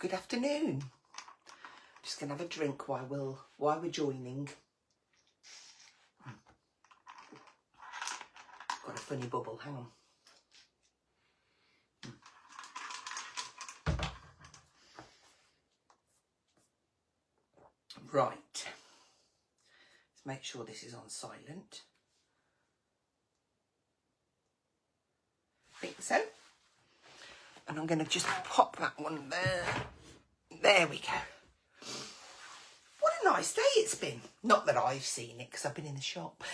Good afternoon. Just gonna have a drink while we're joining. Got a funny bubble. Hang on. Right. Let's make sure this is on silent. I think so. And I'm gonna just pop that one there. There we go. What a nice day it's been. Not that I've seen it because I've been in the shop.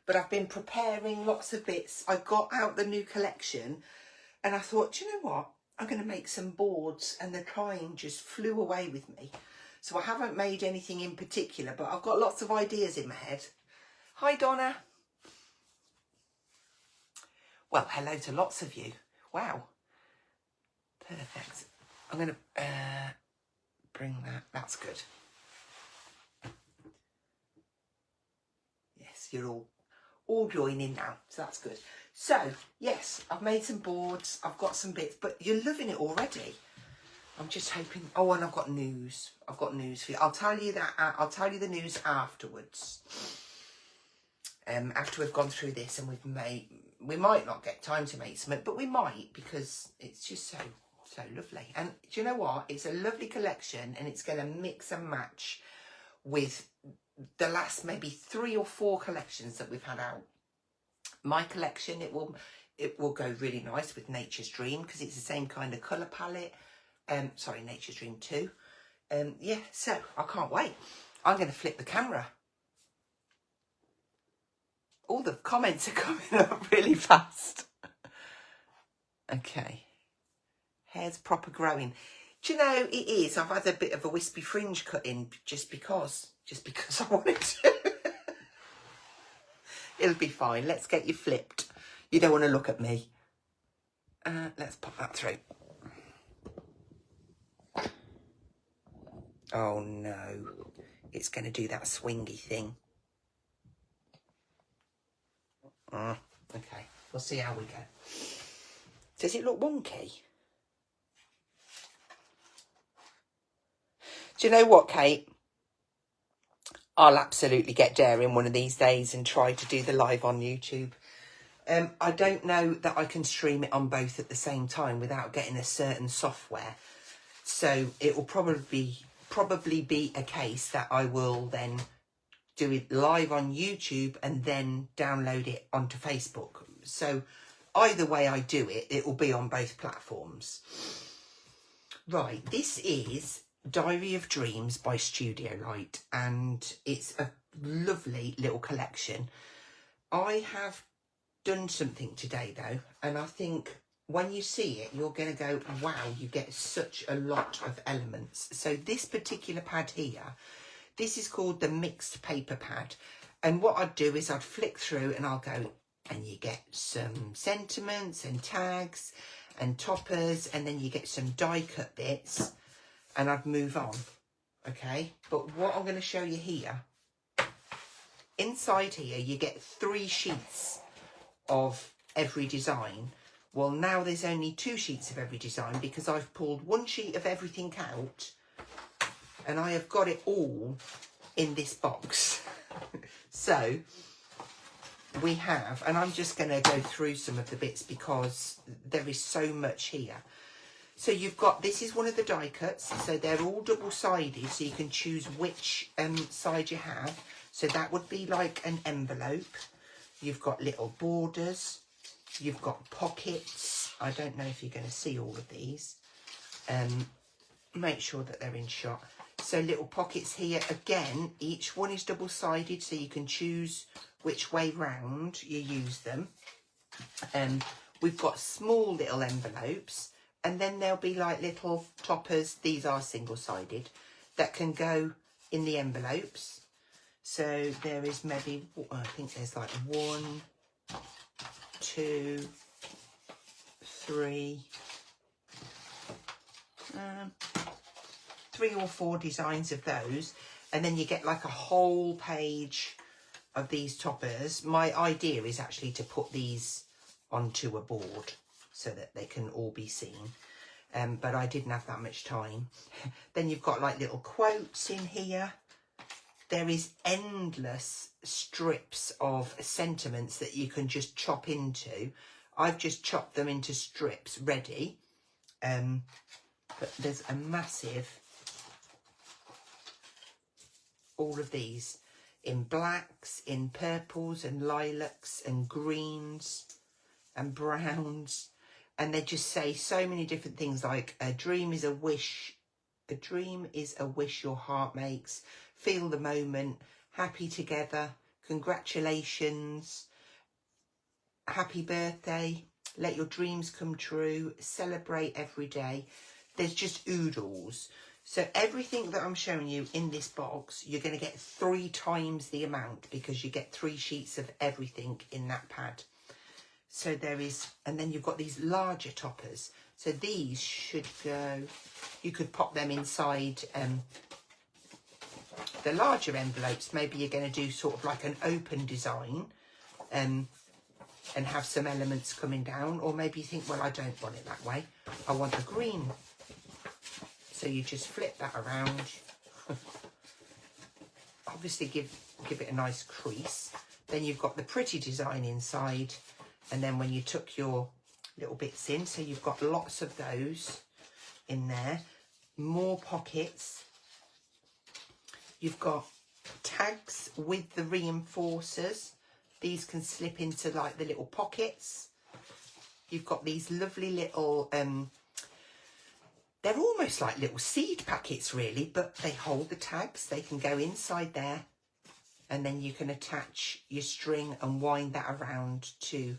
But I've been preparing lots of bits. I got out the new collection and I thought, do you know what? I'm going to make some boards, and the time just flew away with me. So I haven't made anything in particular, but I've got lots of ideas in my head. Hi, Donna. Well, hello to lots of you. Wow. Perfect. I'm going to bring that. That's good. Yes, you're all joining now, so that's good. So yes, I've made some boards, I've got some bits, but you're loving it already. I'm just hoping. Oh, and I've got news for you. I'll tell you the news afterwards, after we've gone through this, and we might not get time to make some, but we might, because it's just so lovely. And do you know what, it's a lovely collection, and it's going to mix and match with the last maybe 3 or 4 collections that we've had out. My collection, it will go really nice with Nature's Dream, because it's the same kind of colour palette. Sorry, Nature's Dream 2. Yeah, so I can't wait. I'm going to flip the camera. All the comments are coming up really fast. Okay. Hair's proper growing. Do you know, it is. I've had a bit of a wispy fringe cut in just because I wanted to. It'll be fine. Let's get you flipped. You don't want to look at me. Let's pop that through. Oh no. It's going to do that swingy thing. Okay. We'll see how we go. Does it look wonky? Do you know what, Kate? I'll absolutely get daring one of these days and try to do the live on YouTube. I don't know that I can stream it on both at the same time without getting a certain software. So it will probably be a case that I will then do it live on YouTube and then download it onto Facebook. So either way I do it, it will be on both platforms. Right, this is Diary of Dreams by Studio Light, and it's a lovely little collection. I have done something today though, and I think when you see it, you're going to go, wow, you get such a lot of elements. So this particular pad here, this is called the mixed paper pad. And what I'd do is I'd flick through and I'll go, and you get some sentiments and tags and toppers, and then you get some die cut bits, and I'd move on. Okay, but what I'm going to show you here, inside here you get 3 sheets of every design. Well, now there's only 2 sheets of every design, because I've pulled 1 sheet of everything out and I have got it all in this box. So we have, and I'm just going to go through some of the bits because there is so much here. So you've got, this is one of the die cuts, so they're all double-sided, so you can choose which side you have. So that would be like an envelope. You've got little borders, you've got pockets. I don't know if you're going to see all of these. Make sure that they're in shot. So little pockets here, again, each one is double-sided, so you can choose which way round you use them. We've got small little envelopes, and then there'll be like little toppers, these are single-sided, that can go in the envelopes. So there is maybe, I think there's like 1, 2, 3, 3 or 4 designs of those. And then you get like a whole page of these toppers. My idea is actually to put these onto a board so that they can all be seen. but I didn't have that much time. Then you've got like little quotes in here. There is endless strips of sentiments that you can just chop into. I've just chopped them into strips ready. But there's a massive, all of these in blacks, in purples and lilacs and greens and browns. And they just say so many different things like a dream is a wish. A dream is a wish your heart makes. Feel the moment. Happy together. Congratulations. Happy birthday. Let your dreams come true. Celebrate every day. There's just oodles. So everything that I'm showing you in this box, you're going to get 3 times the amount because you get 3 sheets of everything in that pad. So there is, and then you've got these larger toppers. So these should go, you could pop them inside the larger envelopes. Maybe you're going to do sort of like an open design and have some elements coming down. Or maybe you think, well, I don't want it that way. I want the green. So you just flip that around. Obviously give it a nice crease. Then you've got the pretty design inside. And then when you tuck your little bits in, so you've got lots of those in there. More pockets. You've got tags with the reinforcers. These can slip into like the little pockets. You've got these lovely little, they're almost like little seed packets really, but they hold the tags. They can go inside there and then you can attach your string and wind that around to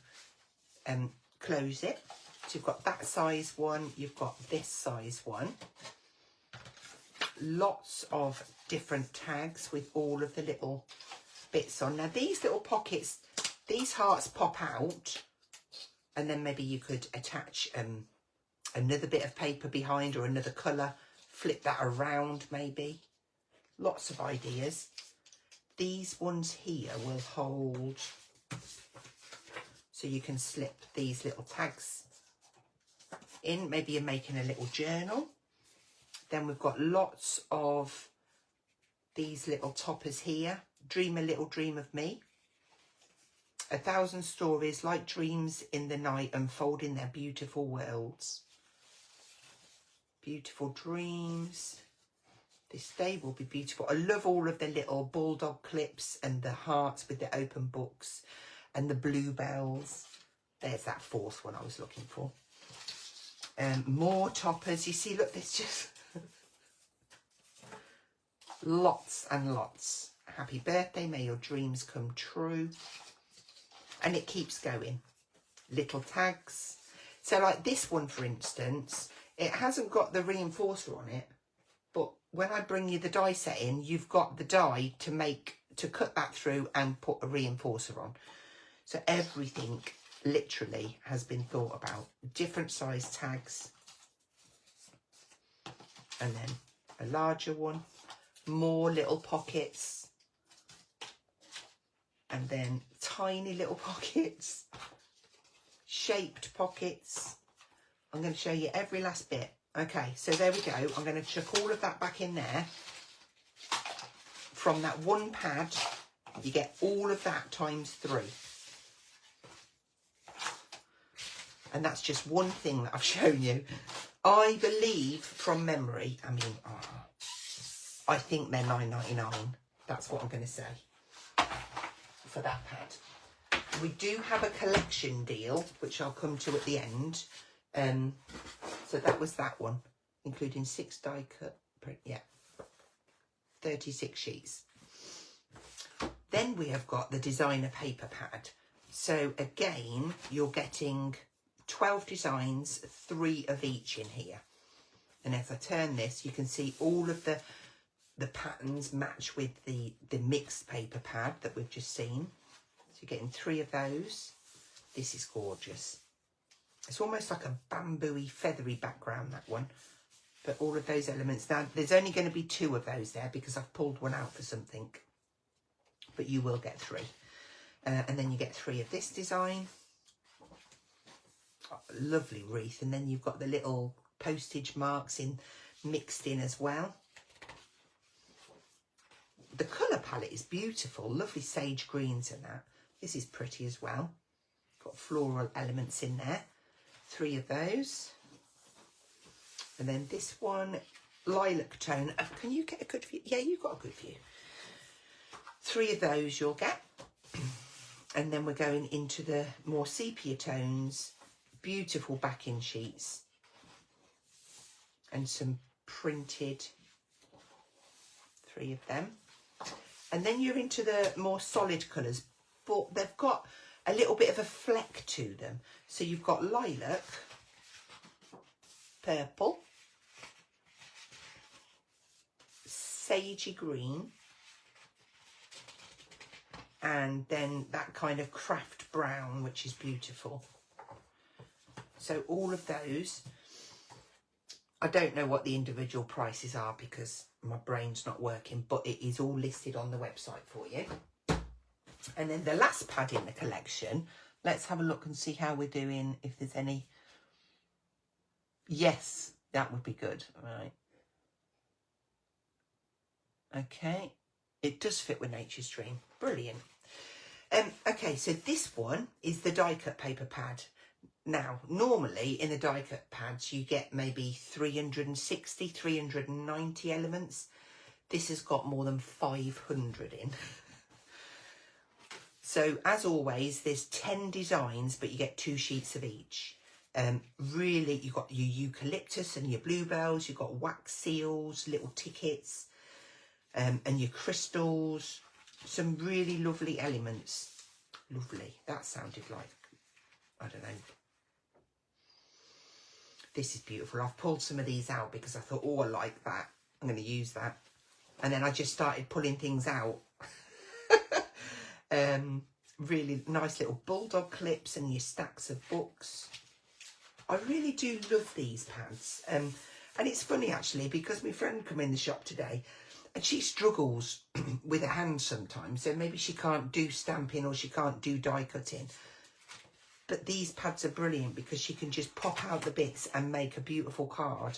close it. So you've got that size one, you've got this size one. Lots of different tags with all of the little bits on. Now these little pockets, these hearts pop out and then maybe you could attach another bit of paper behind or another colour, flip that around maybe. Lots of ideas. These ones here will hold, so you can slip these little tags in. Maybe you're making a little journal. Then we've got lots of these little toppers here. Dream a little dream of me. 1,000 stories like dreams in the night unfolding their beautiful worlds. Beautiful dreams. This day will be beautiful. I love all of the little bulldog clips and the hearts with the open books and the bluebells. There's that 4th one I was looking for. More toppers. You see, look, there's just lots and lots. Happy birthday. May your dreams come true. And it keeps going. Little tags. So like this one, for instance, it hasn't got the reinforcer on it, but when I bring you the die set in, you've got the die to cut that through and put a reinforcer on. So everything literally has been thought about. Different size tags. And then a larger one. More little pockets. And then tiny little pockets. Shaped pockets. I'm going to show you every last bit. Okay, so there we go. I'm going to chuck all of that back in there. From that one pad, you get all of that times 3. And that's just one thing that I've shown you. I believe from memory, I mean, I think they're $9.99. That's what I'm going to say for that pad. We do have a collection deal, which I'll come to at the end. So that was that one, including 6 die cut, yeah, 36 sheets. Then we have got the designer paper pad. So again, you're getting 12 designs, 3 of each in here. And as I turn this, you can see all of the patterns match with the mixed paper pad that we've just seen. So you're getting 3 of those. This is gorgeous. It's almost like a bamboo-y, feathery background, that one. But all of those elements. Now, there's only going to be 2 of those there because I've pulled one out for something. But you will get 3. And then you get 3 of this design. Oh, lovely wreath. And then you've got the little postage marks in mixed in as well. The colour palette is beautiful, lovely sage greens and that. This is pretty as well. Got floral elements in there. 3 of those. And then this one, lilac tone. Oh, can you get a good view? Yeah, you've got a good view. 3 of those you'll get. And then we're going into the more sepia tones. Beautiful backing sheets. And some printed, 3 of them. And then you're into the more solid colours, but they've got a little bit of a fleck to them. So you've got lilac, purple, sagey green, and then that kind of craft brown, which is beautiful. So all of those, I don't know what the individual prices are because my brain's not working, but it is all listed on the website for you. And then the last pad in the collection, let's have a look and see how we're doing, if there's any. Yes, that would be good. All right. Okay. It does fit with Nature's Dream. Brilliant. Okay, so this one is the die cut paper pad. Now, normally in the die cut pads, you get maybe 360, 390 elements. This has got more than 500 in. So, as always, there's 10 designs, but you get 2 sheets of each. Really, you've got your eucalyptus and your bluebells, you've got wax seals, little tickets, and your crystals. Some really lovely elements. Lovely. That sounded like, I don't know. This is beautiful. I've pulled some of these out because I thought, oh, I like that. I'm going to use that. And then I just started pulling things out. Really nice little bulldog clips and your stacks of books. I really do love these pads. And it's funny, actually, because my friend come in the shop today and she struggles with her hands sometimes. So maybe she can't do stamping or she can't do die cutting. But these pads are brilliant because she can just pop out the bits and make a beautiful card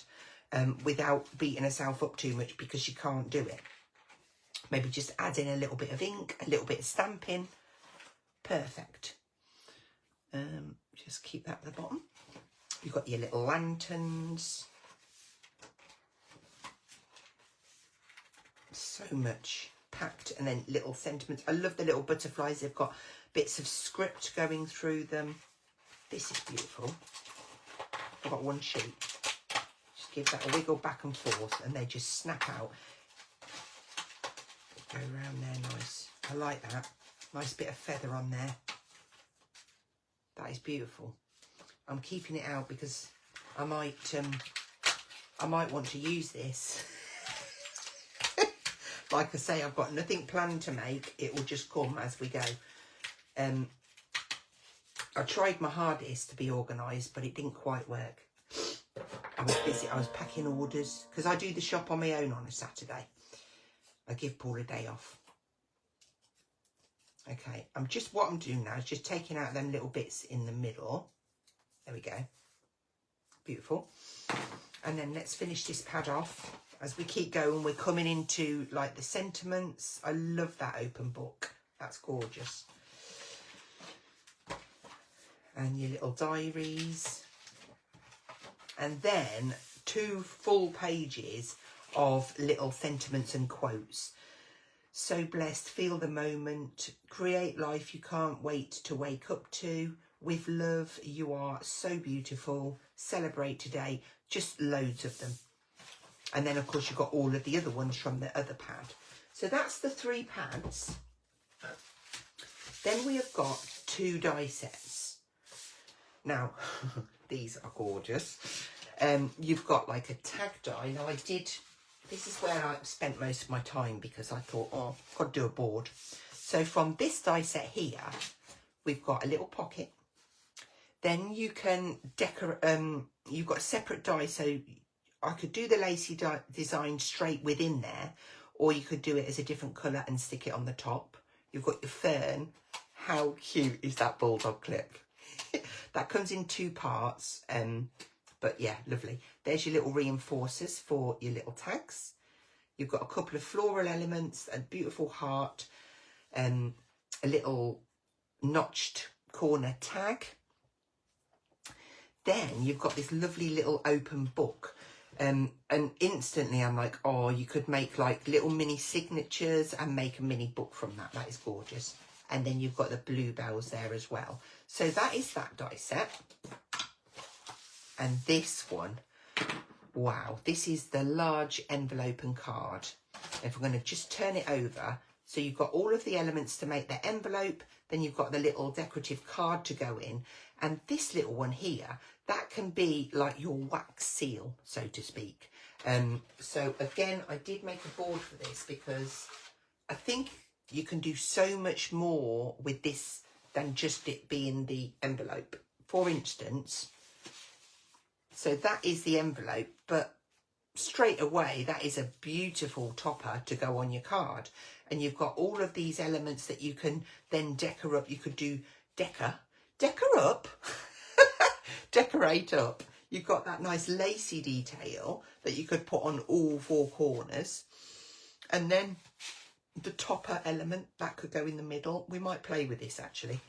without beating herself up too much because she can't do it. Maybe just add in a little bit of ink, a little bit of stamping. Perfect. Just keep that at the bottom. You've got your little lanterns. So much packed. And then little sentiments. I love the little butterflies. They've got bits of script going through them. This is beautiful. I've got 1 sheet. Just give that a wiggle back and forth and they just snap out. Go around there nice. I like that. Nice bit of feather on there. That is beautiful. I'm keeping it out because I might want to use this. Like I say, I've got nothing planned to make. It will just come as we go. I tried my hardest to be organised, but it didn't quite work. I was busy. I was packing orders because I do the shop on my own on a Saturday. I give Paul a day off. Okay, what I'm doing now is just taking out them little bits in the middle. There we go. Beautiful. And then let's finish this pad off. As we keep going, we're coming into like the sentiments. I love that open book. That's gorgeous. And your little diaries. And then 2 full pages of little sentiments and quotes. So blessed, feel the moment, create life you can't wait to wake up to. With love, you are so beautiful, celebrate today. Just loads of them. And then, of course, you've got all of the other ones from the other pad. So that's the 3 pads. Then we have got 2 die sets. Now, these are gorgeous. You've got like a tag die. Now, this is where I spent most of my time because I thought, oh, I've got to do a board. So from this die set here, we've got a little pocket. Then you can decorate, you've got a separate die. So I could do the lacy design straight within there, or you could do it as a different colour and stick it on the top. You've got your fern. How cute is that bulldog clip? That comes in 2 parts, But yeah, lovely. There's your little reinforcers for your little tags. You've got a couple of floral elements, a beautiful heart, a little notched corner tag. Then you've got this lovely little open book. And instantly I'm like, oh, you could make like little mini signatures and make a mini book from that. That is gorgeous. And then you've got the bluebells there as well. So that is that die set. And this one, wow, this is the large envelope and card. If we're going to just turn it over, so you've got all of the elements to make the envelope, then you've got the little decorative card to go in, and this little one here, that can be like your wax seal, so to speak. So again, I did make a board for this because I think you can do so much more with this than just it being the envelope. For instance, so that is the envelope, but straight away, that is a beautiful topper to go on your card. And you've got all of these elements that you can then decor up. You could do decor up, decorate up. You've got that nice lacy detail that you could put on all four corners. And then the topper element, that could go in the middle. We might play with this actually.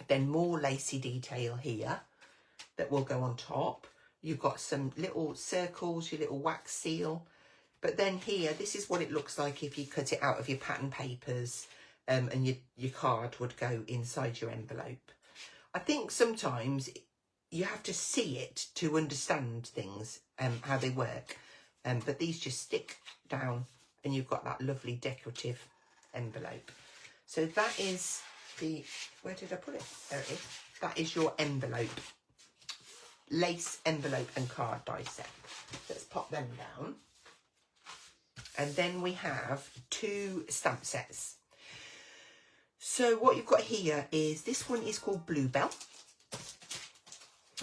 Then more lacy detail here that will go on top. You've got some little circles, your little wax seal. But then here, this is what it looks like if you cut it out of your pattern papers, and your card would go inside your envelope. I think sometimes you have to see it to understand things, how they work. But these just stick down and you've got that lovely decorative envelope. So that is the, where did I put it? There it is. That is your envelope. Lace envelope and card die set. Let's pop them down. And then we have 2 stamp sets. So what you've got here is, this one is called Bluebell.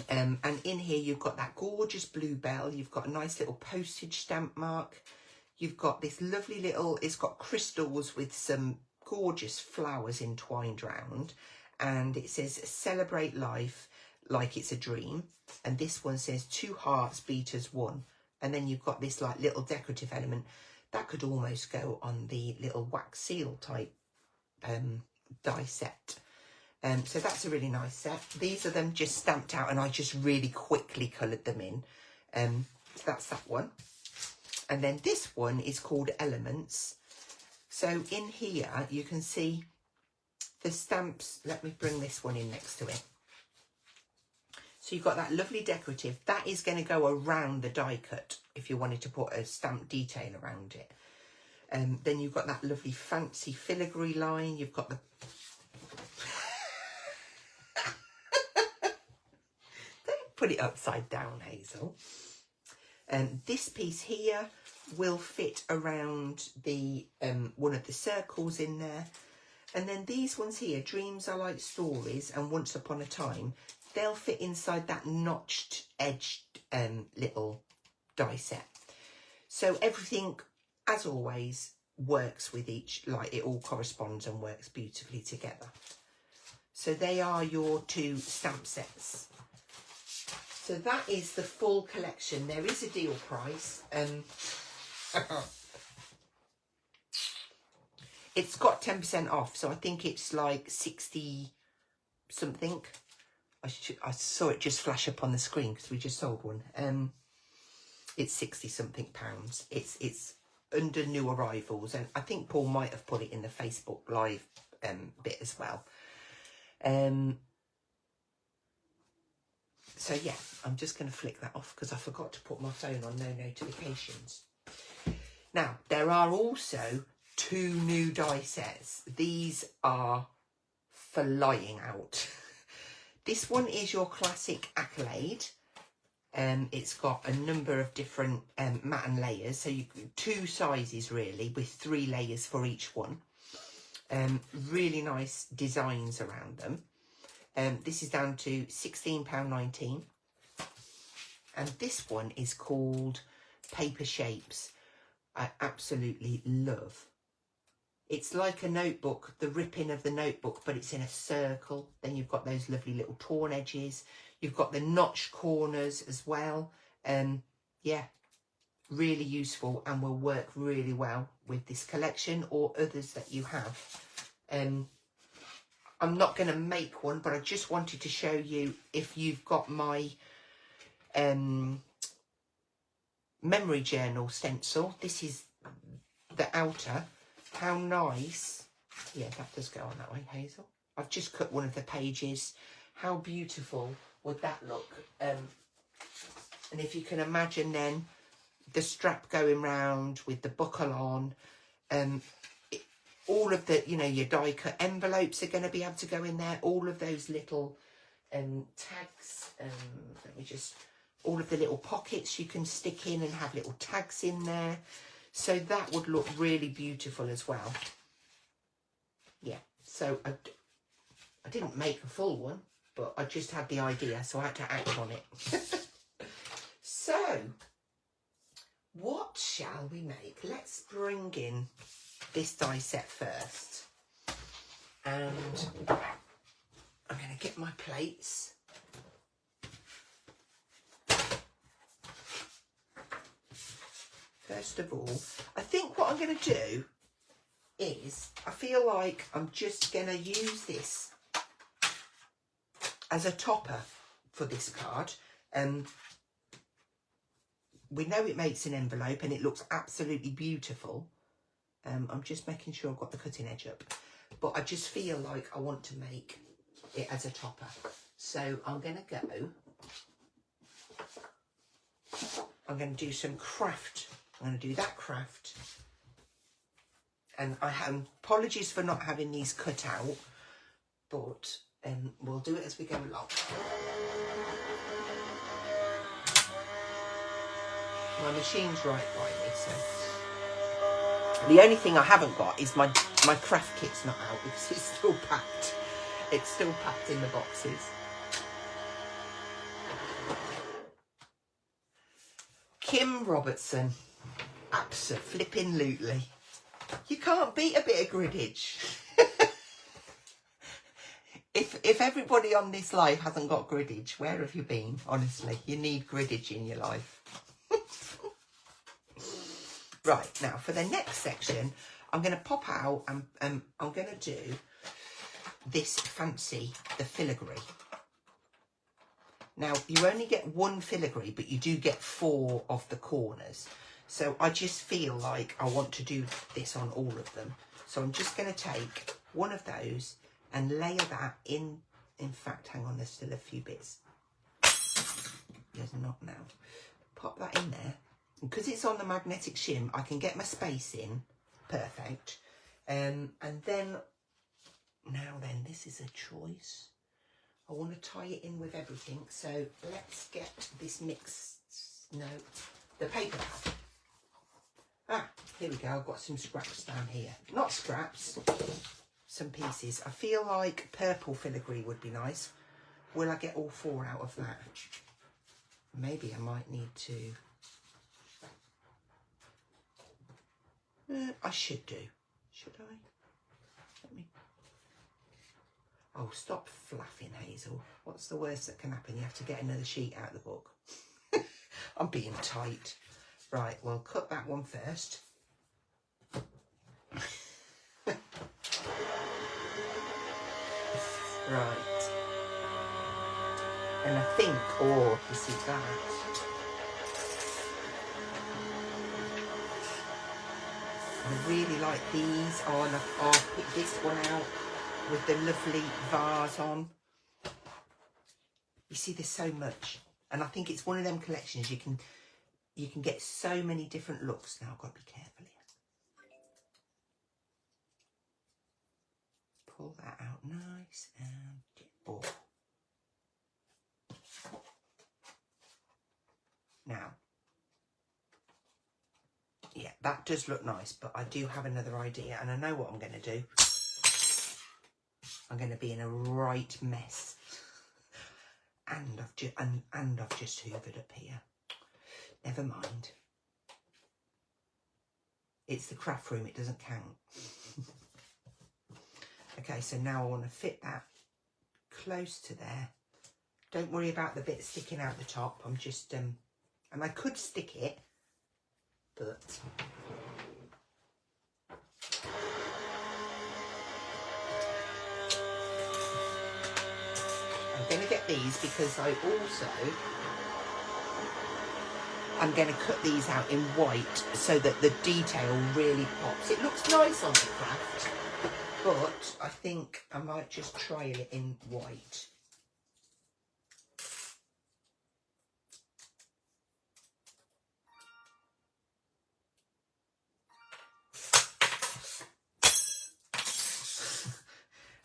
And in here you've got that gorgeous bluebell. You've got a nice little postage stamp mark. You've got this lovely little, it's got crystals with some gorgeous flowers entwined round. And it says, celebrate life like it's a dream. And this one says 2 hearts beat as one. And then you've got this like little decorative element that could almost go on the little wax seal type die set. So that's a really nice set. These are them just stamped out and I just really quickly coloured them in. So that's that one. And then this one is called Elements. So in here you can see the stamps. Let me bring this one in next to it. So you've got that lovely decorative. That is going to go around the die cut if you wanted to put a stamp detail around it. Then you've got that lovely fancy filigree line. You've got the... Don't put it upside down, Hazel. This piece here will fit around the one of the circles in there. And then these ones here, Dreams Are Like Stories and Once Upon a Time, they'll fit inside that notched, edged little die set. So everything, as always, works with each, like it all corresponds and works beautifully together. So they are your 2 stamp sets. So that is the full collection. There is a deal price. It's got 10% off, so I think it's like 60 something. I saw it just flash up on the screen because we just sold one. It's 60 something pounds. It's under new arrivals, and I think Paul might have put it in the Facebook Live bit as well. So yeah, I'm just going to flick that off because I forgot to put my phone on no notifications. Now, there are also 2 new die sets. These are flying out. This one is your classic Accolade. It's got a number of different matte and layers. So you 2 sizes really, with 3 layers for each one. Really nice designs around them. This is down to £16.19. And this one is called Paper Shapes. I absolutely love. It's like a notebook, the ripping of the notebook, but it's in a circle. Then you've got those lovely little torn edges. You've got the notch corners as well. Yeah, really useful and will work really well with this collection or others that you have. I'm not going to make one, but I just wanted to show you, if you've got my memory journal stencil, this is the outer. How nice. Yeah, that does go on that way, Hazel. I've just cut one of the pages. How beautiful would that look? And if you can imagine then the strap going round with the buckle on, all of the, you know, your die cut envelopes are going to be able to go in there. All of those little tags, let me just, all of the little pockets you can stick in and have little tags in there. So that would look really beautiful as well. Yeah, so I didn't make a full one, but I just had the idea, so I had to act on it. So, what shall we make? Let's bring in this die set first. And I'm going to get my plates. First of all, I think what I'm going to do is, I feel like I'm just going to use this as a topper for this card. We know it makes an envelope and it looks absolutely beautiful. I'm just making sure I've got the cutting edge up. But I just feel like I want to make it as a topper. So I'm going to go, I'm going to do some craft. I'm going to do that craft. And I have apologies for not having these cut out, but we'll do it as we go along. My machine's right by me, so the only thing I haven't got is my craft kit's not out because it's still packed. It's still packed in the boxes. Kim Robertson, abso-flippin-lutely. You can't beat a bit of griddage. If everybody on this live hasn't got griddage, where have you been? Honestly, you need griddage in your life. Right, now for the next section, I'm going to pop out and I'm going to do this fancy, the filigree. Now, you only get one filigree, but you do get 4 of the corners. So I just feel like I want to do this on all of them. So I'm just going to take one of those and layer that in. In fact, hang on, there's still a few bits. There's not now. Pop that in there. Because it's on the magnetic shim, I can get my space in. Perfect. And then, now then, this is a choice. I want to tie it in with everything. So let's get this mixed, no, the paper pad. Ah, here we go. I've got some scraps down here. Not scraps, some pieces. I feel like purple filigree would be nice. Will I get all 4 out of that? Maybe I might need to. I should do. Should I? Let me. Oh, stop flapping, Hazel. What's the worst that can happen? You have to get another sheet out of the book. I'm being tight. Right, well, cut that one first. Right. And I think, oh, this is that. I really like these. Oh, and I'll pick this one out with the lovely vase on. You see, there's so much. And I think it's one of them collections you can get so many different looks. Now I've got to be careful here. Pull that out nice and oh. Now, yeah, that does look nice, but I do have another idea, and I know what I'm going to do. I'm going to be in a right mess, and I've just hoovered up here. Never mind. It's the craft room; it doesn't count. Okay, so now I want to fit that close to there. Don't worry about the bit sticking out the top. I'm just, and I could stick it, but I'm going to get these because I'm going to cut these out in white so that the detail really pops. It looks nice on the craft, but I think I might just try it in white.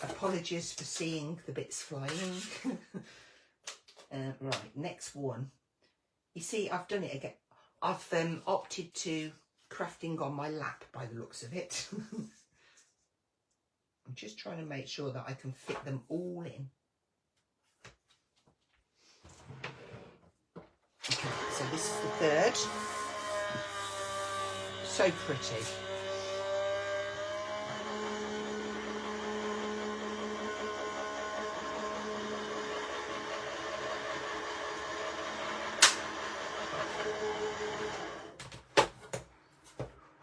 Apologies for seeing the bits flying. Right, next one. You see, I've done it again. I've opted to crafting on my lap by the looks of it. I'm just trying to make sure that I can fit them all in. Okay, so this is the third. So pretty.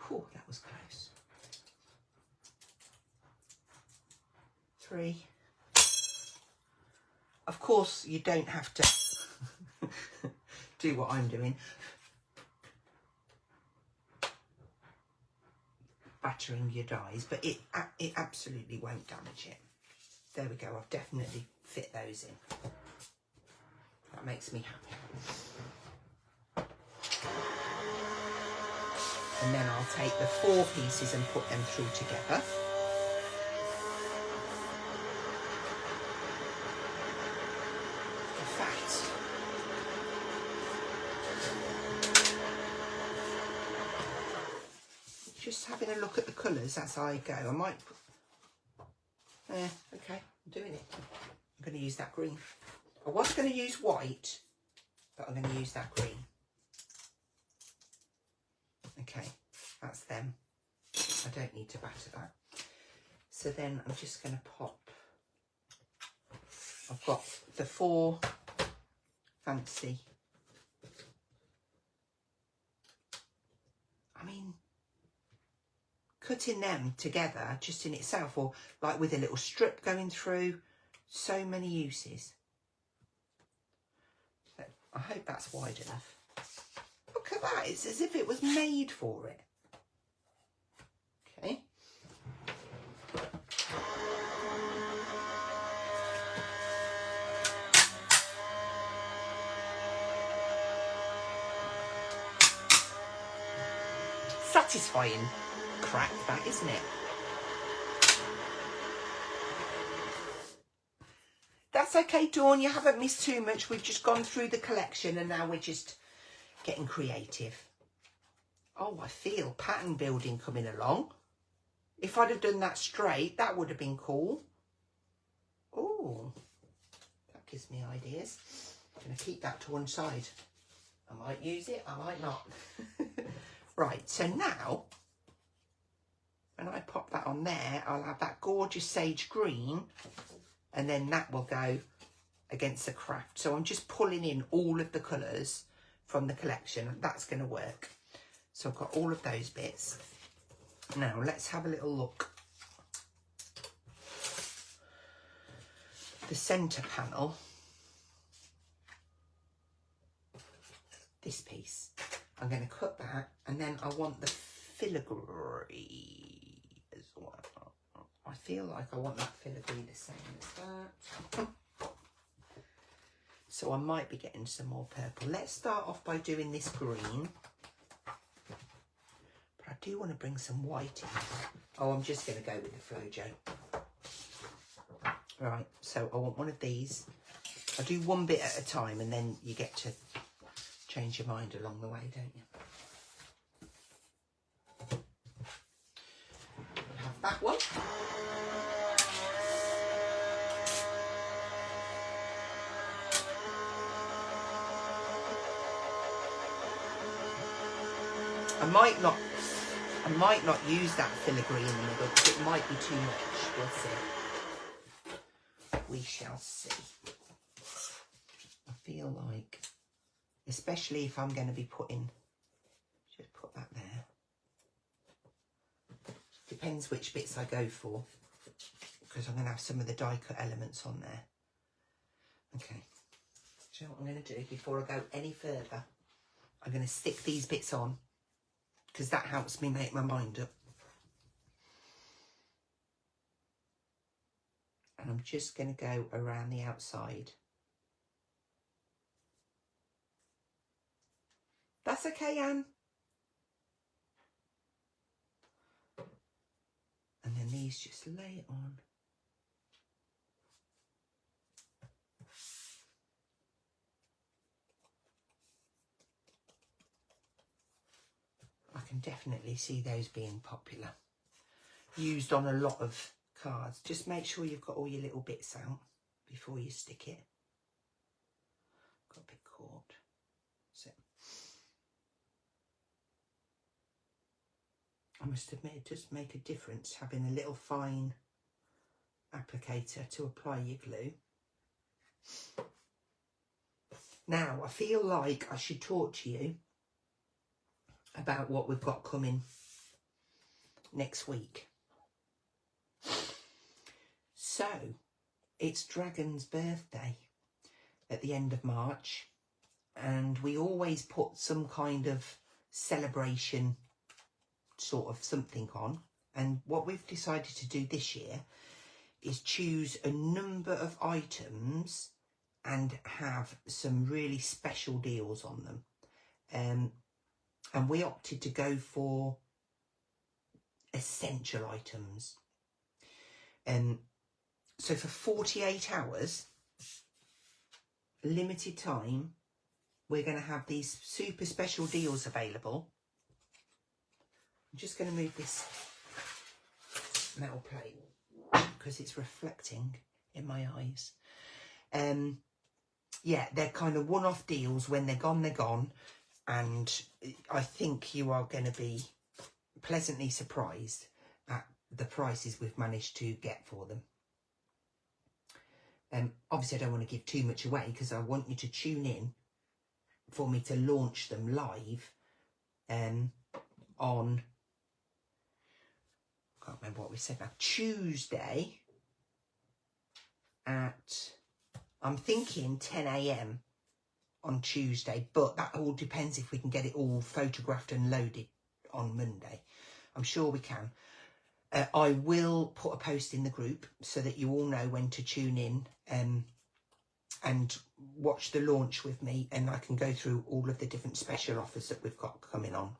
Whew, that was close. 3. Of course, you don't have to do what I'm doing. Battering your dies, but it absolutely won't damage it. There we go, I've definitely fit those in. That makes me happy. And then I'll take the 4 pieces and put them through together. In fact, just having a look at the colours as I go. I might put, okay, I'm doing it. I'm going to use that green. I was going to use white, but I'm going to use that green. Okay, that's them. I don't need to batter that. So then I'm just going to pop. I've got the 4 fancy. I mean, cutting them together just in itself, or like with a little strip going through, so many uses. So I hope that's wide enough. Look at that, it's as if it was made for it. Okay. Satisfying crack, that, isn't it? That's okay, Dawn, you haven't missed too much. We've just gone through the collection and now we're just getting creative. Oh, I feel pattern building coming along. If I'd have done that straight, that would have been cool. Oh, that gives me ideas. I'm going to keep that to one side. I might use it, I might not. Right, so now, when I pop that on there, I'll have that gorgeous sage green, and then that will go against the craft. So I'm just pulling in all of the colours from the collection, and that's going to work. So I've got all of those bits. Now let's have a little look. The centre panel, this piece, I'm going to cut that, and then I want the filigree as well. I feel like I want that filigree the same as that. So I might be getting some more purple. Let's start off by doing this green. But I do want to bring some white in. Oh, I'm just going to go with the Flojo. Right, so I want one of these. I do one bit at a time, and then you get to change your mind along the way, don't you? Have that one. I might not I might not use that filigree in the middle because it might be too much. We'll see. We shall see. I feel like, especially if I'm going to be putting, just put that there. Depends which bits I go for, because I'm going to have some of the die cut elements on there. Okay. Do you know what I'm going to do before I go any further? I'm going to stick these bits on, because that helps me make my mind up. And I'm just going to go around the outside. That's okay, Anne. And then these just lay it on. I can definitely see those being popular. Used on a lot of cards. Just make sure you've got all your little bits out before you stick it. Got a bit caught. So I must admit, it does make a difference having a little fine applicator to apply your glue. Now, I feel like I should talk to you about what we've got coming next week. So, it's Dragon's birthday at the end of March, and we always put some kind of celebration sort of something on. And what we've decided to do this year is choose a number of items and have some really special deals on them. And we opted to go for essential items. So for 48 hours, limited time, we're going to have these super special deals available. I'm just going to move this metal plate because it's reflecting in my eyes. Yeah, they're kind of one-off deals. When they're gone, they're gone. And I think you are going to be pleasantly surprised at the prices we've managed to get for them. Obviously, I don't want to give too much away because I want you to tune in for me to launch them live on, I can't remember what we said now, Tuesday at, I'm thinking 10 AM on Tuesday, but that all depends if we can get it all photographed and loaded on Monday. I'm sure we can. I will put a post in the group so that you all know when to tune in and watch the launch with me, and I can go through all of the different special offers that we've got coming on.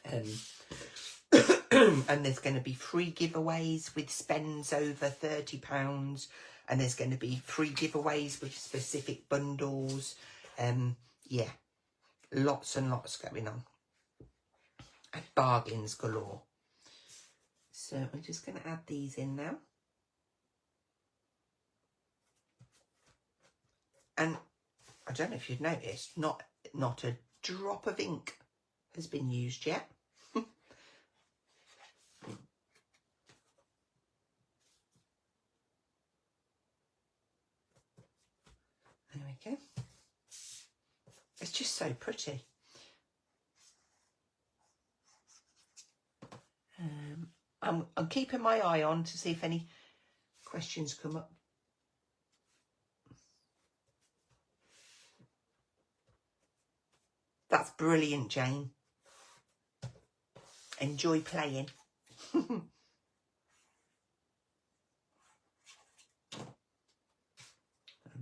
And there's going to be free giveaways with spends over £30, and there's going to be free giveaways with specific bundles. Yeah, lots and lots going on. And bargains galore. So I'm just going to add these in now. And I don't know if you've noticed, not a drop of ink has been used yet. There we go. It's just so pretty. I'm keeping my eye on to see if any questions come up. That's brilliant, Jane. Enjoy playing. And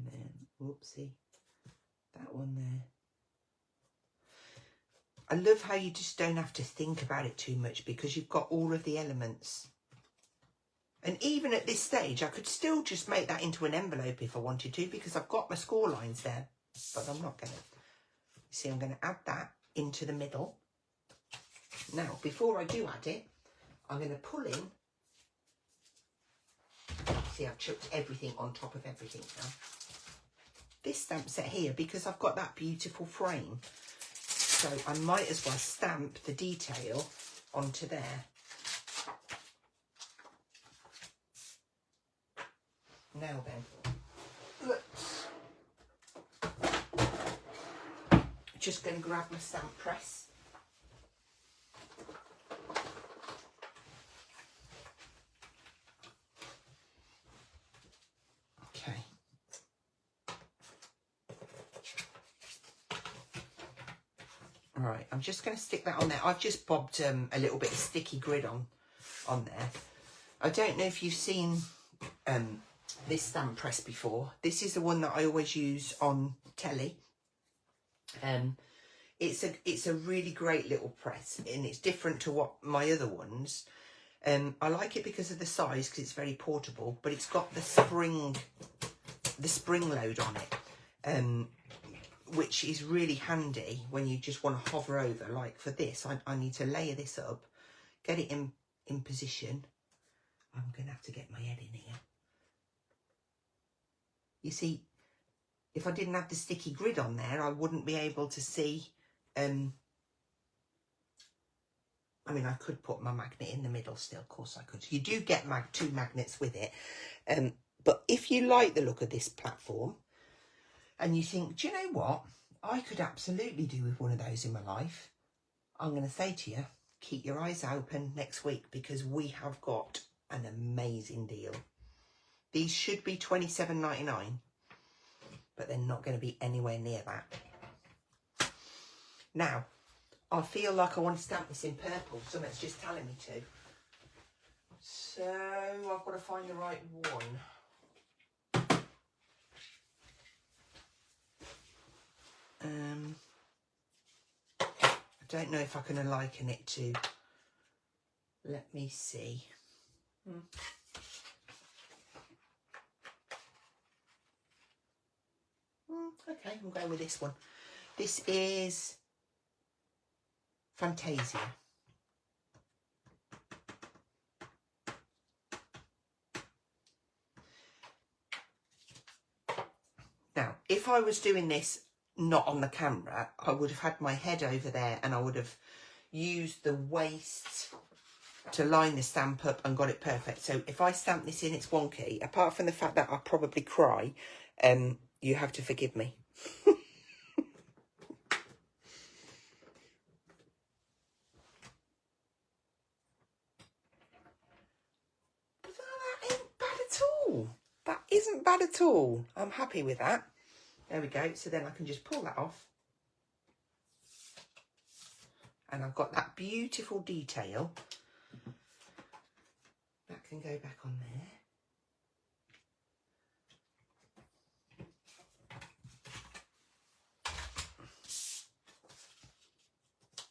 then, whoopsie, that one there. I love how you just don't have to think about it too much because you've got all of the elements. And even at this stage, I could still just make that into an envelope if I wanted to because I've got my score lines there. But I'm not going to. See, I'm going to add that into the middle. Now, before I do add it, I'm going to pull in. See, I've chucked everything on top of everything now. This stamp set here, because I've got that beautiful frame, so I might as well stamp the detail onto there. Now then, let's just going to grab my stamp press. Okay. Right, I'm just going to stick that on there. I've just bobbed a little bit of sticky grid on there. I don't know if you've seen this stamp press before. This is the one that I always use on telly. It's a really great little press, and it's different to what my other ones. I like it because of the size, because it's very portable, but it's got the spring load on it, which is really handy when you just want to hover over. Like for this, I need to layer this up, get it in position. I'm going to have to get my head in here. You see, if I didn't have the sticky grid on there, I wouldn't be able to see. I mean, I could put my magnet in the middle still, of course I could. You do get two magnets with it. But if you like the look of this platform and you think, do you know what? I could absolutely do with one of those in my life. I'm going to say to you, keep your eyes open next week, because we have got an amazing deal. These should be $27.99, but they're not going to be anywhere near that. Now, I feel like I want to stamp this in purple. Something's just telling me to. So I've got to find the right one. I don't know if I can liken it to. Let me see. Okay, I'm going with this one. This is Fantasia. Now, if I was doing this not on the camera, I would have had my head over there and I would have used the waist to line the stamp up and got it perfect. So if I stamp this in, it's wonky. Apart from the fact that I'll probably cry, you have to forgive me. That isn't bad at all. I'm happy with that. There we go. So then I can just pull that off. And I've got that beautiful detail. That can go back on there.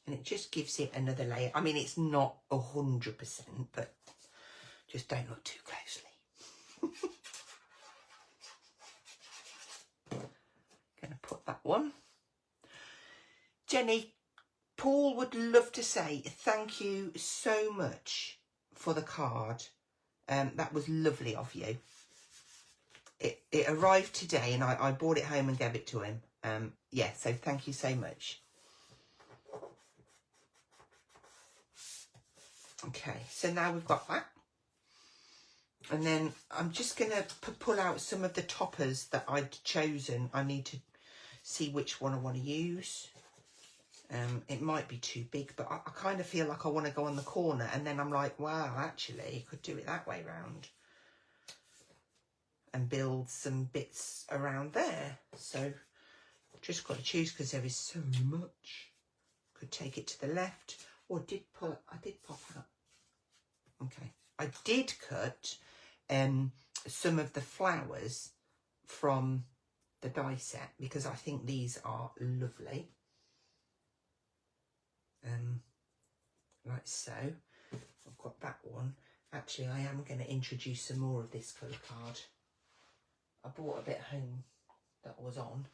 And it just gives it another layer. I mean, it's not 100%, but just don't look too closely. Gonna put that one. Jenny, Paul would love to say thank you so much for the card. That was lovely of you. It arrived today and I brought it home and gave it to him. Yeah, so thank you so much. Okay, so now we've got that. And then I'm just going to pull out some of the toppers that I'd chosen. I need to see which one I want to use. It might be too big, but I kind of feel like I want to go on the corner. And then I'm like, wow, actually, you could do it that way round. And build some bits around there. So just got to choose because there is so much. Could take it to the left. Or I did pop out. Okay. I did cut some of the flowers from the die set because I think these are lovely. Like so. I've got that one. Actually, I am going to introduce some more of this colour card. I brought a bit home that was on.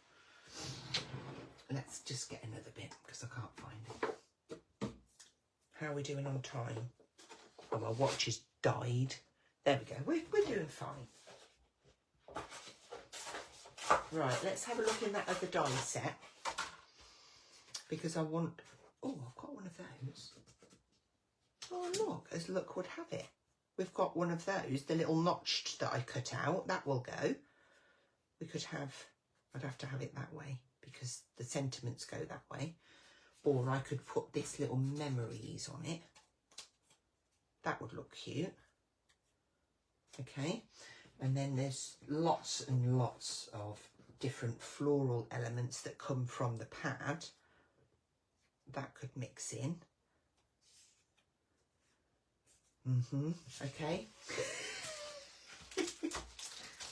Let's just get another bit because I can't find it. How are we doing on time? Oh, my watch has died. There we go. We're doing fine. Right, let's have a look in that other die set. Because I want... Oh, I've got one of those. Oh, look, as luck would have it, we've got one of those, the little notched that I cut out. That will go. We could have, I'd have to have it that way because the sentiments go that way. Or I could put this little memories on it. That would look cute. Okay. And then there's lots and lots of different floral elements that come from the pad. That could mix in. Okay.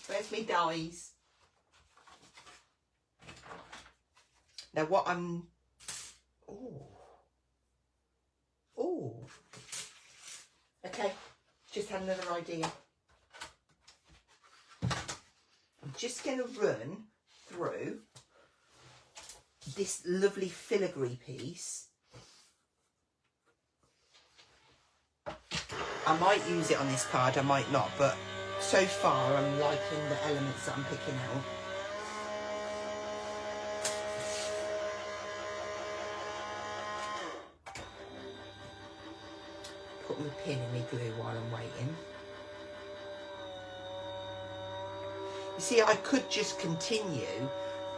Where's me dies? Now what I'm... Oh. Okay. Just had another idea. I'm just going to run through this lovely filigree piece. I might use it on this card, I might not, but so far I'm liking the elements that I'm picking out. Put my pin in my glue while I'm waiting. You see, I could just continue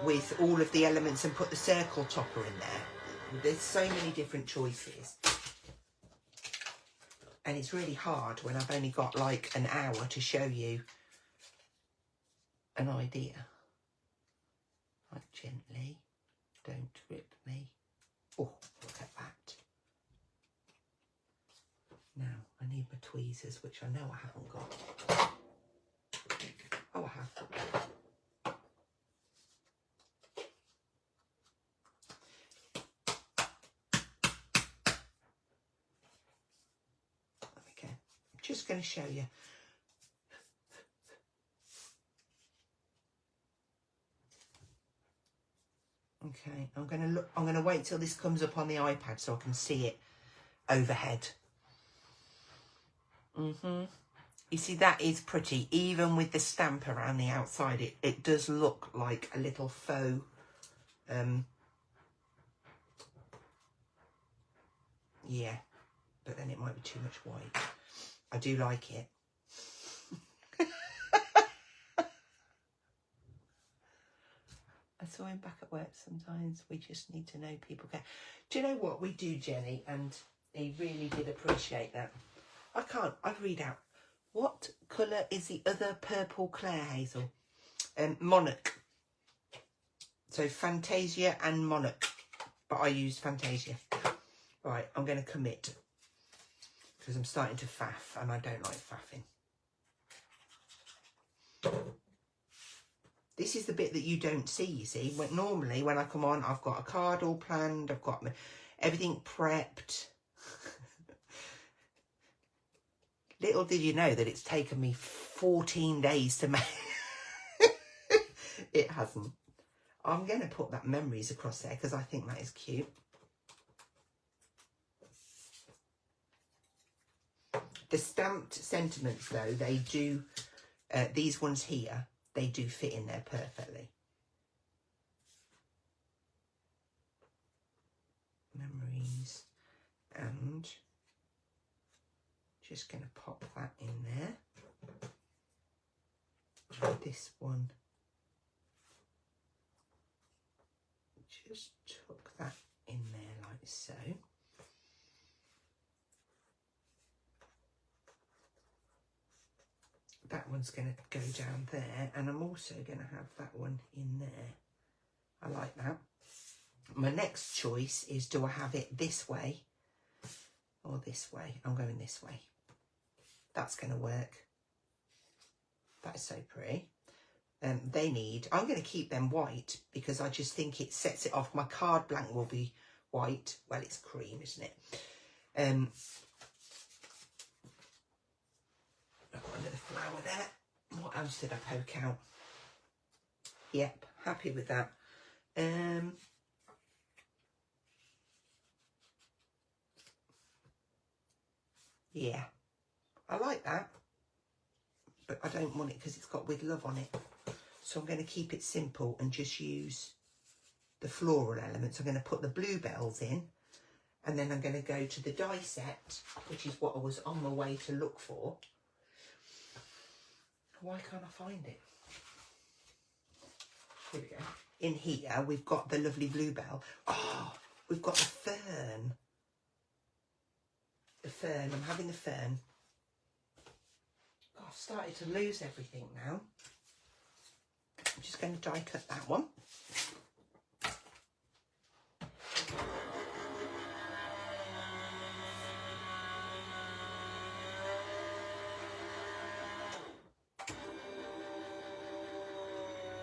with all of the elements and put the circle topper in there. There's so many different choices. And it's really hard when I've only got like an hour to show you an idea. Like gently, don't rip me. Oh, look at that. Now, I need my tweezers, which I know I haven't got. Oh, I have. Okay, I'm just going to show you. Okay, I'm going to wait till this comes up on the iPad so I can see it overhead. You see, that is pretty. Even with the stamp around the outside, it does look like a little faux yeah, but then it might be too much white. I do like it. I saw him back at work sometimes. We just need to know people care. Do you know what we do, Jenny? And he really did appreciate that. I'd read out. What colour is the other purple Claire Hazel? Monarch. So Fantasia and Monarch. But I use Fantasia. Right, I'm going to commit. Because I'm starting to faff and I don't like faffing. This is the bit that you don't see, you see. Normally, when I come on, I've got a card all planned. I've got everything prepped. Little did you know that it's taken me 14 days to make. It hasn't. I'm going to put that memories across there because I think that is cute. The stamped sentiments, though, they do, these ones here, they do fit in there perfectly. Memories, and just going to pop that in there. And this one, just tuck that in there like so. That one's going to go down there, and I'm also going to have that one in there. I like that. My next choice is, do I have it this way or this way? I'm going this way. That's going to work. That is so pretty. I'm going to keep them white because I just think it sets it off. My card blank will be white. Well, it's cream, isn't it? I've got another flower there. What else did I poke out? Yep, happy with that. Yeah, I like that, but I don't want it because it's got with love on it. So I'm going to keep it simple and just use the floral elements. I'm going to put the bluebells in, And then I'm going to go to the die set, which is what I was on my way to look for. Why can't I find it? Here we go. In here, we've got the lovely bluebell. Oh, we've got the fern. The fern. I'm having the fern. Oh, I've started to lose everything now. I'm just going to die cut that one.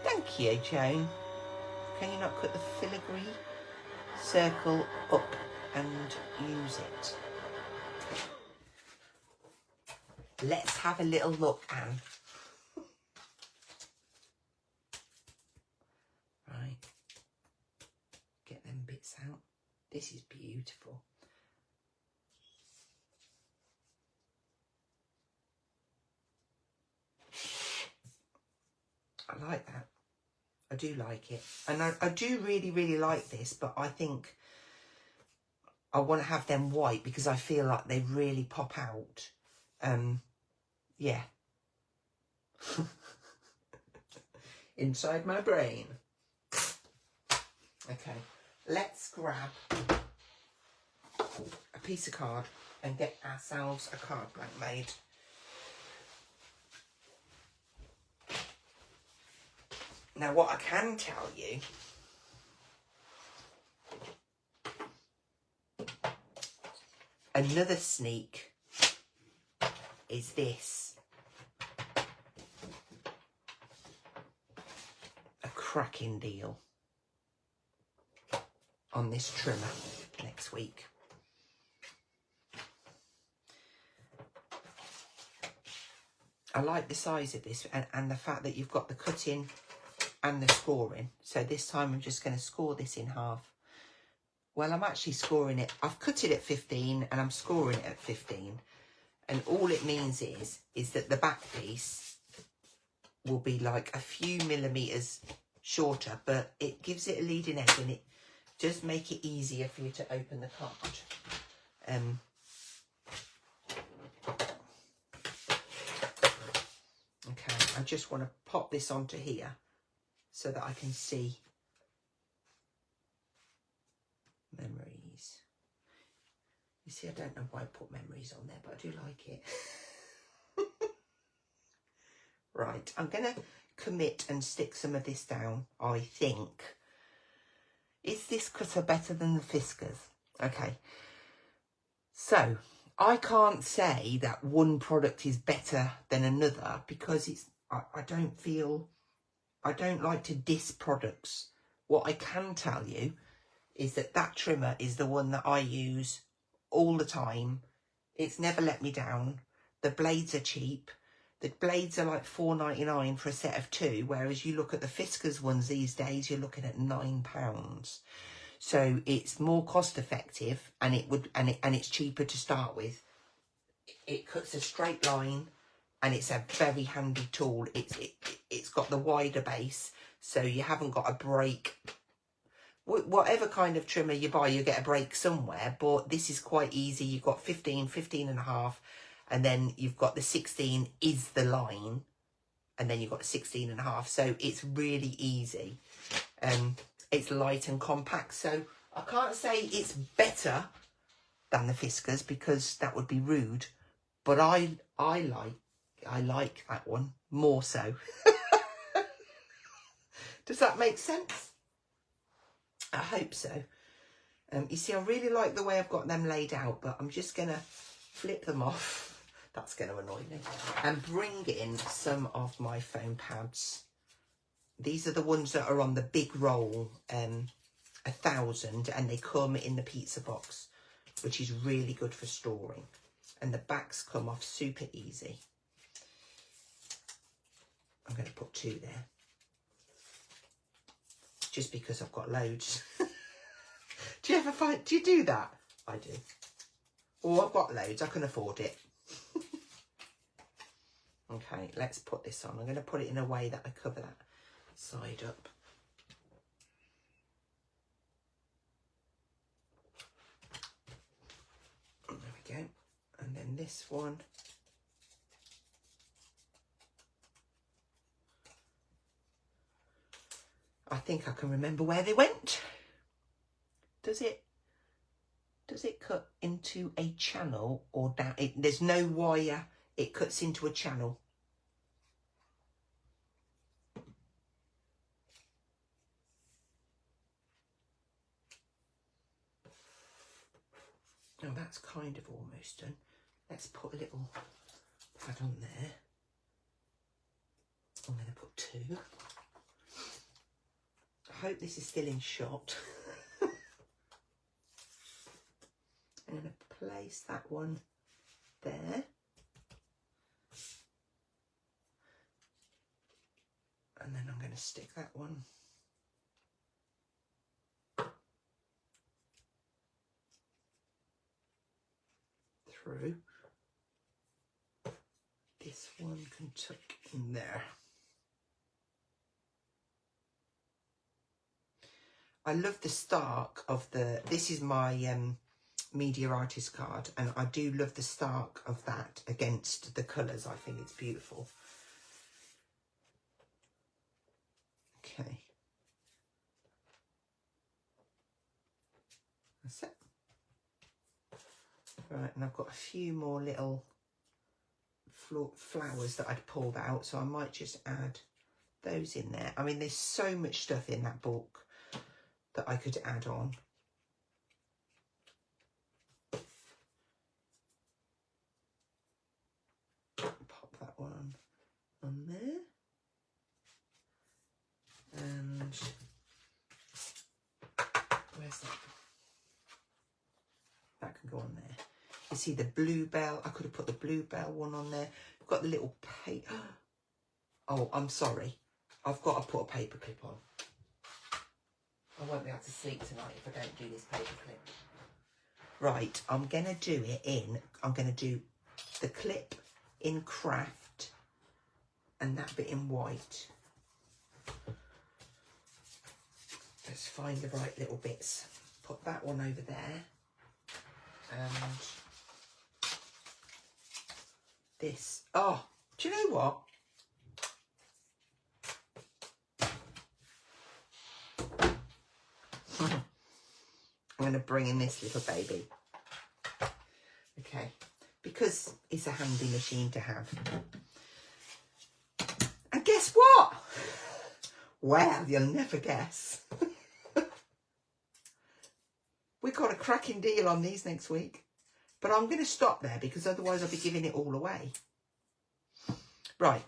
Thank you, Joan. Can you not cut the filigree circle up and use it? Let's have a little look, Anne. Right. Get them bits out. This is beautiful. I like that. I do like it. And I do really, really like this, but I think I want to have them white because I feel like they really pop out. Yeah. Inside my brain. Okay, let's grab a piece of card and get ourselves a card blank made. Now, what I can tell you another sneak is this. A cracking deal on this trimmer next week. I like the size of this and the fact that you've got the cutting and the scoring. So this time I'm just going to score this in half. Well, I'm actually scoring it. I've cut it at 15 and I'm scoring it at 15. And all it means is that the back piece will be like a few millimetres shorter, but it gives it a leading edge and it does make it easier for you to open the card. Okay, I just want to pop this onto here so that I can see memories. You see, I don't know why I put memories on there, but I do like it. Right, I'm going to commit and stick some of this down, I think. Is this cutter better than the Fiskars? Okay, so I can't say that one product is better than another because it's. I don't like to diss products. What I can tell you is that trimmer is the one that I use all the time. It's never let me down. The blades are cheap. The blades are like $4.99 for a set of 2, whereas you look at the Fiskars ones these days, you're looking at £9. So it's more cost effective, and it's cheaper to start with. It cuts a straight line, and it's a very handy tool. It's got the wider base, so you haven't got a break. Whatever kind of trimmer you buy, you get a break somewhere, but this is quite easy. You've got 15, 15 and a half, and then you've got the 16 is the line, and then you've got 16 and a half. So it's really easy. It's light and compact, so I can't say it's better than the Fiskars because that would be rude, but I like that one more so. Does that make sense? I hope so. You see, I really like the way I've got them laid out, but I'm just going to flip them off. That's going to annoy me. And bring in some of my foam pads. These are the ones that are on the big roll, 1,000, and they come in the pizza box, which is really good for storing. And the backs come off super easy. I'm going to put 2 there. Just because I've got loads. Do you do that? I do. Oh, I've got loads, I can afford it. Okay, let's put this on. I'm going to put it in a way that I cover that side up. this one. I think I can remember where they went. Does it cut into a channel or down? There's no wire. It cuts into a channel. Oh, that's kind of almost done. Let's put a little pad on there. I'm going to put 2. I hope this is still in shot. I'm going to place that one there. And then I'm going to stick that one through. This one can tuck in there. I love the stark of this is my media artist card, and I do love the stark of that against the colours. I think it's beautiful. Okay. That's it. Right, and I've got a few more little flowers that I'd pulled out, so I might just add those in there. I mean, there's so much stuff in that book that I could add on. Pop that one on there. And where's that? That can go on there. You see the bluebell. I could have put the bluebell one on there. I've got the little paper. Oh, I'm sorry. I've got to put a paper clip on. I won't be able to sleep tonight if I don't do this paper clip. Right, I'm going to do it in, I'm going to do the clip in craft and that bit in white. Let's find the right little bits. Put that one over there. And this. Oh, do you know what? I'm going to bring in this little baby. Okay, because it's a handy machine to have. And guess what? Well, you'll never guess. We got a cracking deal on these next week. But I'm going to stop there because otherwise I'll be giving it all away. Right,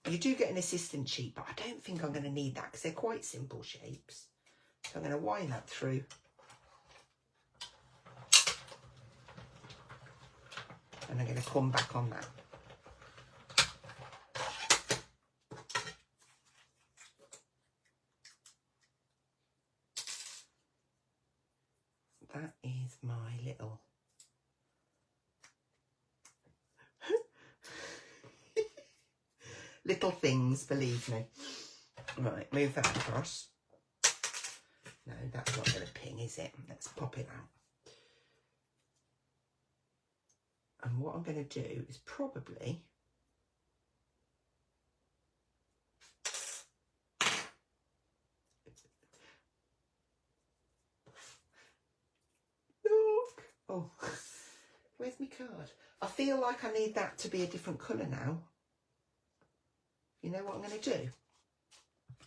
you do get an assistant sheet, but I don't think I'm going to need that because they're quite simple shapes. So I'm going to wind that through. And I'm going to come back on that. That is my little... little things, believe me. Right, move that across. No, that's not going to ping, is it? Let's pop it out. And what I'm going to do is probably... Look! Oh, where's my card? I feel like I need that to be a different colour now. You know what I'm going to do?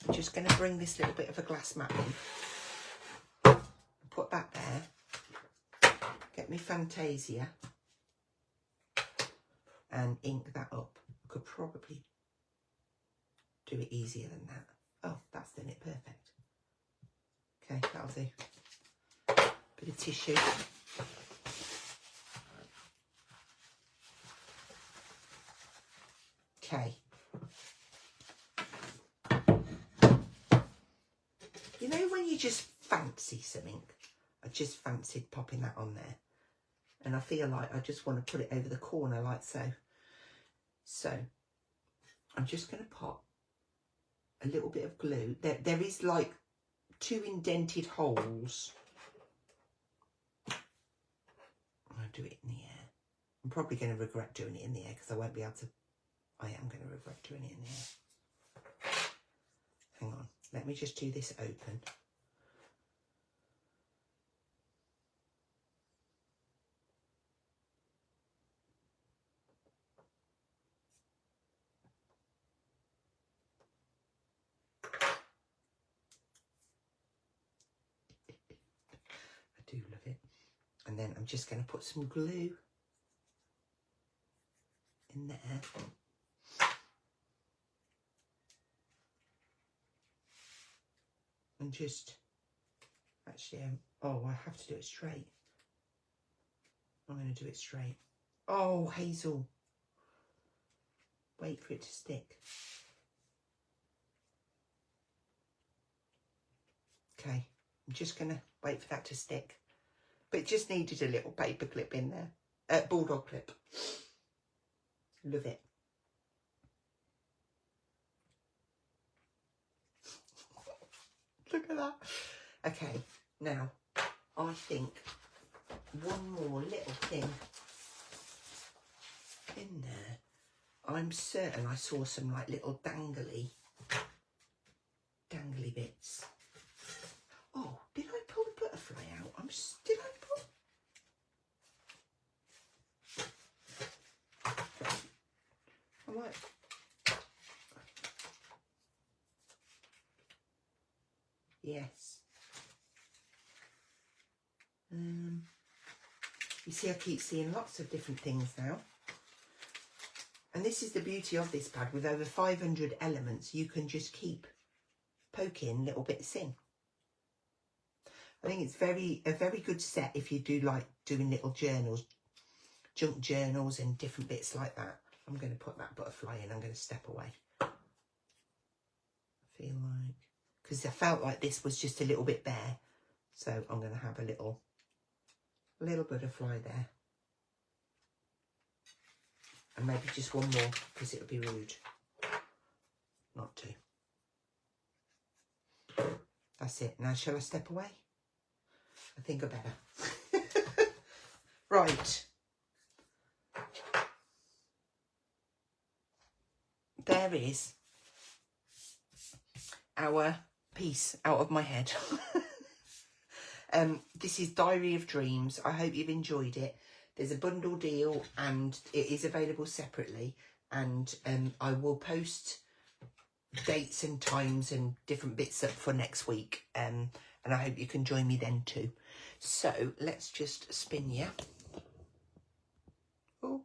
I'm just going to bring this little bit of a glass mat in. Put that there. Get me Fantasia. And ink that up. I could probably do it easier than that. Oh, that's done it perfect. Okay, that'll do. Bit of tissue. Okay. You know when you just fancy something? I just fancied popping that on there. And I feel like I just want to put it over the corner like so. So, I'm just going to pop a little bit of glue. There is like 2 indented holes. I'll do it in the air. I'm probably going to regret doing it in the air because I won't be able to. I am going to regret doing it in the air. Hang on, let me just do this open. I do love it. And then I'm just going to put some glue in there. And just, actually, oh, I have to do it straight. I'm going to do it straight. Oh, Hazel. Wait for it to stick. Okay, I'm just going to wait for that to stick. But it just needed a little paper clip in there. Bulldog clip. Love it. Look at that. Okay, now, I think one more little thing in there. I'm certain I saw some like little dangly bits. Oh, did I pull the butterfly out? Did I pull? I might. Yes. You see, I keep seeing lots of different things now. And this is the beauty of this pad. With over 500 elements, you can just keep poking little bits in. I think it's a very good set if you do like doing little journals, junk journals and different bits like that. I'm going to put that butterfly in. I'm going to step away. I feel like, because I felt like this was just a little bit bare. So I'm going to have a little butterfly there. And maybe just one more because it would be rude not to. That's it. Now, shall I step away? I think I better. Right. There is our piece out of my head. This is Diary of Dreams. I hope you've enjoyed it. There's a bundle deal and it is available separately. And I will post dates and times and different bits up for next week. And I hope you can join me then too. So let's just spin you. Oh,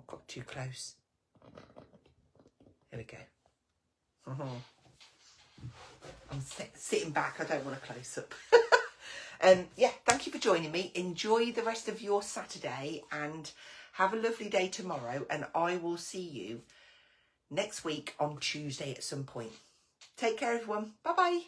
got too close. Here we go. I'm sitting back. I don't want a close up. Yeah, thank you for joining me. Enjoy the rest of your Saturday and have a lovely day tomorrow. And I will see you next week on Tuesday at some point. Take care, everyone. Bye-bye.